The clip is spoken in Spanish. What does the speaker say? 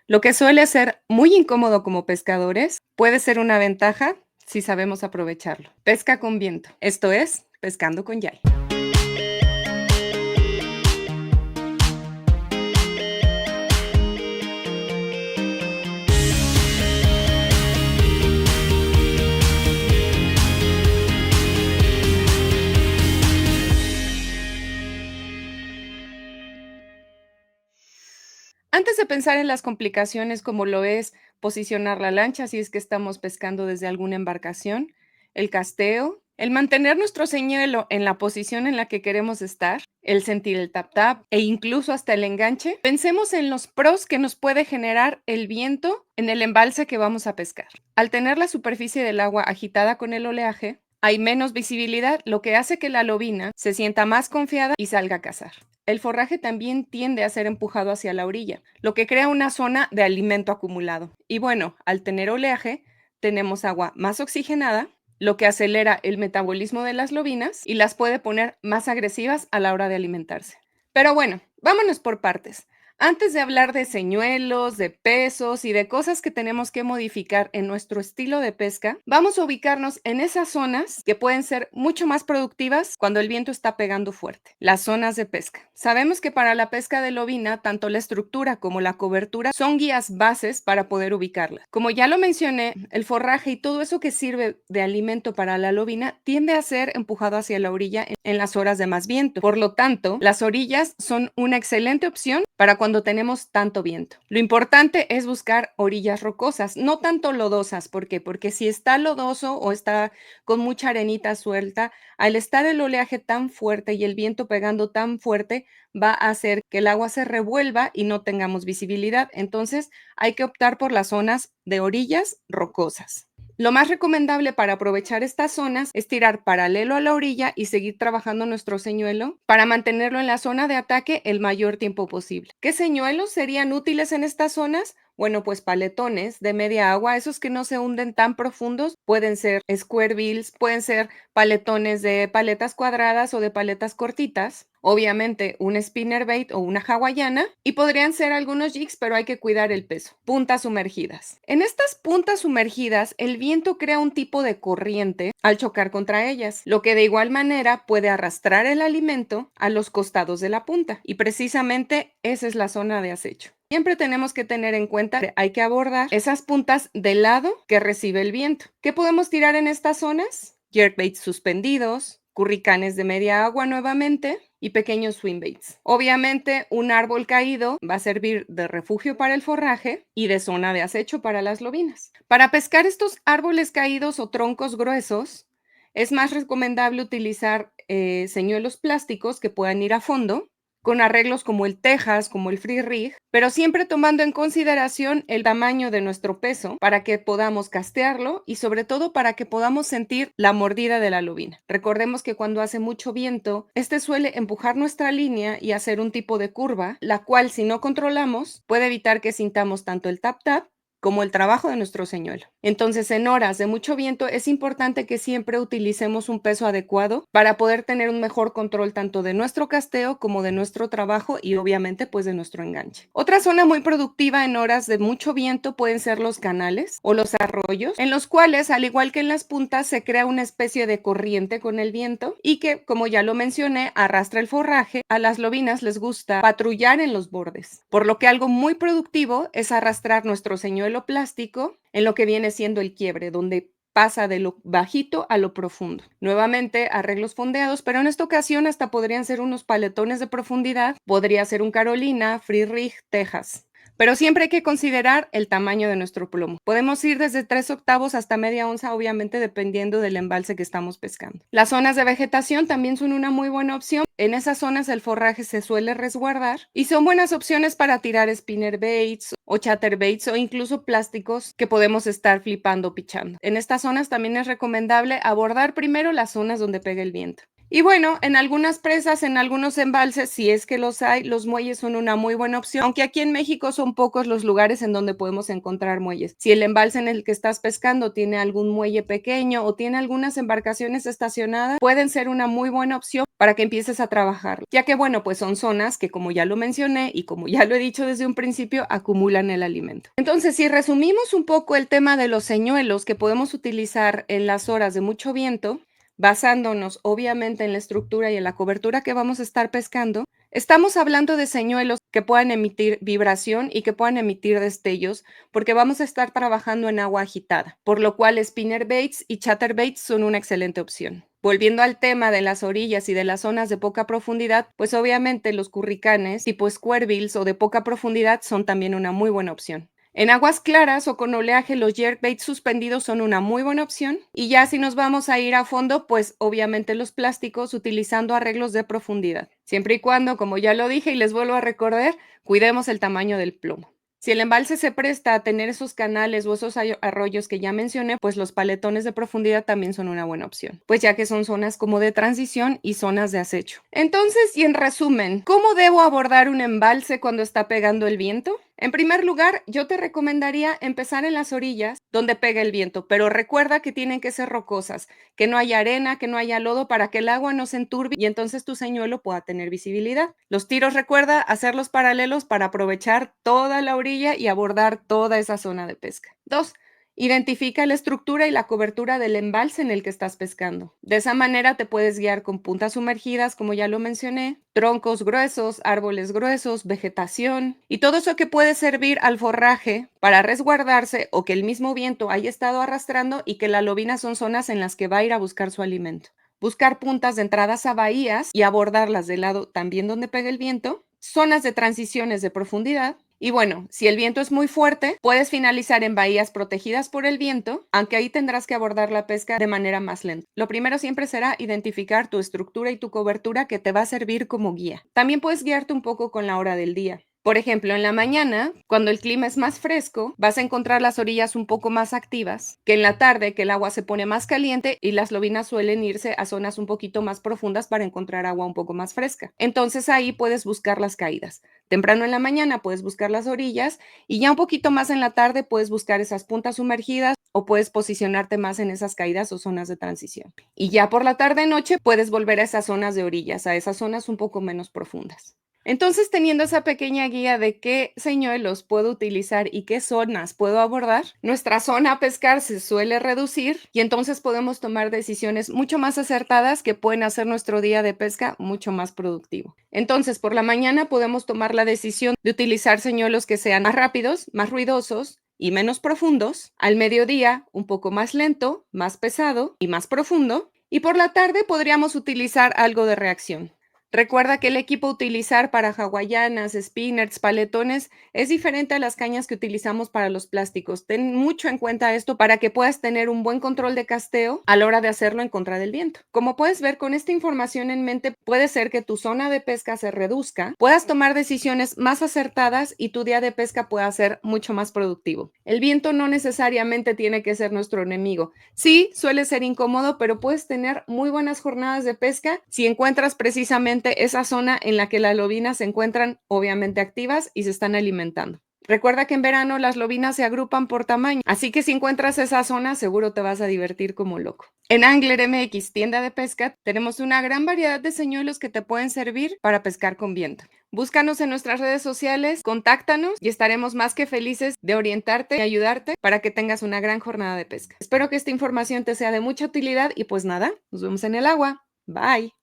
Lo que suele ser muy incómodo como pescadores puede ser una ventaja si sabemos aprovecharlo. Pesca con viento, esto es, pescando con Yay. Antes de pensar en las complicaciones como lo es posicionar la lancha si es que estamos pescando desde alguna embarcación, el casteo, el mantener nuestro señuelo en la posición en la que queremos estar, el sentir el tap tap e incluso hasta el enganche, pensemos en los pros que nos puede generar el viento en el embalse que vamos a pescar. Al tener la superficie del agua agitada con el oleaje, hay menos visibilidad, lo que hace que la lobina se sienta más confiada y salga a cazar. El forraje también tiende a ser empujado hacia la orilla, lo que crea una zona de alimento acumulado. Y bueno, al tener oleaje, tenemos agua más oxigenada, lo que acelera el metabolismo de las lobinas y las puede poner más agresivas a la hora de alimentarse. Pero bueno, vámonos por partes. Antes de hablar de señuelos, de pesos y de cosas que tenemos que modificar en nuestro estilo de pesca, vamos a ubicarnos en esas zonas que pueden ser mucho más productivas cuando el viento está pegando fuerte. Las zonas de pesca. Sabemos que para la pesca de lobina, tanto la estructura como la cobertura son guías bases para poder ubicarla. Como ya lo mencioné, el forraje y todo eso que sirve de alimento para la lobina tiende a ser empujado hacia la orilla en las horas de más viento. Por lo tanto, las orillas son una excelente opción para cuando tenemos tanto viento. Lo importante es buscar orillas rocosas, no tanto lodosas. ¿Por qué? Porque si está lodoso o está con mucha arenita suelta, al estar el oleaje tan fuerte y el viento pegando tan fuerte, va a hacer que el agua se revuelva y no tengamos visibilidad. Entonces, hay que optar por las zonas de orillas rocosas. Lo más recomendable para aprovechar estas zonas es tirar paralelo a la orilla y seguir trabajando nuestro señuelo para mantenerlo en la zona de ataque el mayor tiempo posible. ¿Qué señuelos serían útiles en estas zonas? Bueno, pues paletones de media agua, esos que no se hunden tan profundos, pueden ser square bills, pueden ser paletones de paletas cuadradas o de paletas cortitas. Obviamente un spinnerbait o una hawaiana y podrían ser algunos jigs, pero hay que cuidar el peso. Puntas sumergidas. En estas puntas sumergidas, el viento crea un tipo de corriente al chocar contra ellas, lo que de igual manera puede arrastrar el alimento a los costados de la punta y precisamente esa es la zona de acecho. Siempre tenemos que tener en cuenta que hay que abordar esas puntas del lado que recibe el viento. ¿Qué podemos tirar en estas zonas? Jerkbaits suspendidos, curricanes de media agua nuevamente y pequeños swimbaits. Obviamente un árbol caído va a servir de refugio para el forraje y de zona de acecho para las lobinas. Para pescar estos árboles caídos o troncos gruesos, es más recomendable utilizar señuelos plásticos que puedan ir a fondo con arreglos como el Texas, como el Free Rig, pero siempre tomando en consideración el tamaño de nuestro peso para que podamos castearlo y sobre todo para que podamos sentir la mordida de la lobina. Recordemos que cuando hace mucho viento, este suele empujar nuestra línea y hacer un tipo de curva, la cual si no controlamos puede evitar que sintamos tanto el tap tap como el trabajo de nuestro señuelo. Entonces, en horas de mucho viento es importante que siempre utilicemos un peso adecuado para poder tener un mejor control tanto de nuestro casteo como de nuestro trabajo y obviamente pues de nuestro enganche. Otra zona muy productiva en horas de mucho viento pueden ser los canales o los arroyos, en los cuales, al igual que en las puntas, se crea una especie de corriente con el viento y que, como ya lo mencioné, arrastra el forraje. A las lobinas les gusta patrullar en los bordes, por lo que algo muy productivo es arrastrar nuestro señuelo plástico en lo que viene siendo el quiebre, donde pasa de lo bajito a lo profundo. Nuevamente, arreglos fondeados, pero en esta ocasión hasta podrían ser unos paletones de profundidad, podría ser un Carolina, Free Rig, Texas. Pero siempre hay que considerar el tamaño de nuestro plomo. Podemos ir desde 3/8 hasta media onza, obviamente dependiendo del embalse que estamos pescando. Las zonas de vegetación también son una muy buena opción. En esas zonas el forraje se suele resguardar y son buenas opciones para tirar spinnerbaits o chatterbaits o incluso plásticos que podemos estar flipando o pichando. En estas zonas también es recomendable abordar primero las zonas donde pega el viento. Y bueno, en algunas presas, en algunos embalses, si es que los hay, los muelles son una muy buena opción, aunque aquí en México son pocos los lugares en donde podemos encontrar muelles. Si el embalse en el que estás pescando tiene algún muelle pequeño o tiene algunas embarcaciones estacionadas, pueden ser una muy buena opción para que empieces a trabajar, ya que bueno, pues son zonas que como ya lo mencioné y como ya lo he dicho desde un principio, acumulan el alimento. Entonces, si resumimos un poco el tema de los señuelos que podemos utilizar en las horas de mucho viento, basándonos obviamente en la estructura y en la cobertura que vamos a estar pescando, estamos hablando de señuelos que puedan emitir vibración y que puedan emitir destellos, porque vamos a estar trabajando en agua agitada, por lo cual spinnerbaits y chatterbaits son una excelente opción. Volviendo al tema de las orillas y de las zonas de poca profundidad, pues obviamente los curricanes tipo squarebills o de poca profundidad son también una muy buena opción. En aguas claras o con oleaje, los jerkbaits suspendidos son una muy buena opción. Y ya si nos vamos a ir a fondo, pues obviamente los plásticos utilizando arreglos de profundidad. Siempre y cuando, como ya lo dije y les vuelvo a recordar, cuidemos el tamaño del plomo. Si el embalse se presta a tener esos canales o esos arroyos que ya mencioné, pues los paletones de profundidad también son una buena opción, pues ya que son zonas como de transición y zonas de acecho. Entonces, y en resumen, ¿cómo debo abordar un embalse cuando está pegando el viento? En primer lugar, yo te recomendaría empezar en las orillas donde pega el viento, pero recuerda que tienen que ser rocosas, que no haya arena, que no haya lodo para que el agua no se enturbie y entonces tu señuelo pueda tener visibilidad. Los tiros, recuerda hacerlos paralelos para aprovechar toda la orilla y abordar toda esa zona de pesca. 2. Identifica la estructura y la cobertura del embalse en el que estás pescando. De esa manera te puedes guiar con puntas sumergidas, como ya lo mencioné, troncos gruesos, árboles gruesos, vegetación y todo eso que puede servir al forraje para resguardarse o que el mismo viento haya estado arrastrando y que la lobina son zonas en las que va a ir a buscar su alimento. Buscar puntas de entradas a bahías y abordarlas del lado también donde pega el viento, zonas de transiciones de profundidad. Y bueno, si el viento es muy fuerte, puedes finalizar en bahías protegidas por el viento, aunque ahí tendrás que abordar la pesca de manera más lenta. Lo primero siempre será identificar tu estructura y tu cobertura que te va a servir como guía. También puedes guiarte un poco con la hora del día. Por ejemplo, en la mañana, cuando el clima es más fresco, vas a encontrar las orillas un poco más activas que en la tarde, que el agua se pone más caliente y las lobinas suelen irse a zonas un poquito más profundas para encontrar agua un poco más fresca. Entonces ahí puedes buscar las caídas. Temprano en la mañana puedes buscar las orillas y ya un poquito más en la tarde puedes buscar esas puntas sumergidas o puedes posicionarte más en esas caídas o zonas de transición. Y ya por la tarde-noche puedes volver a esas zonas de orillas, a esas zonas un poco menos profundas. Entonces, teniendo esa pequeña guía de qué señuelos puedo utilizar y qué zonas puedo abordar, nuestra zona a pescar se suele reducir y entonces podemos tomar decisiones mucho más acertadas que pueden hacer nuestro día de pesca mucho más productivo. Entonces, por la mañana podemos tomar la decisión de utilizar señuelos que sean más rápidos, más ruidosos y menos profundos. Al mediodía, un poco más lento, más pesado y más profundo. Y por la tarde podríamos utilizar algo de reacción. Recuerda que el equipo a utilizar para hawaianas, spinners, paletones es diferente a las cañas que utilizamos para los plásticos. Ten mucho en cuenta esto para que puedas tener un buen control de casteo a la hora de hacerlo en contra del viento. Como puedes ver, con esta información en mente, puede ser que tu zona de pesca se reduzca, puedas tomar decisiones más acertadas y tu día de pesca pueda ser mucho más productivo. El viento no necesariamente tiene que ser nuestro enemigo. Sí, suele ser incómodo, pero puedes tener muy buenas jornadas de pesca si encuentras precisamente esa zona en la que las lobinas se encuentran obviamente activas y se están alimentando. Recuerda que en verano las lobinas se agrupan por tamaño, así que si encuentras esa zona seguro te vas a divertir como loco. En Angler MX, tienda de pesca, tenemos una gran variedad de señuelos que te pueden servir para pescar con viento. Búscanos en nuestras redes sociales, contáctanos y estaremos más que felices de orientarte y ayudarte para que tengas una gran jornada de pesca. Espero que esta información te sea de mucha utilidad y pues nada, nos vemos en el agua. Bye.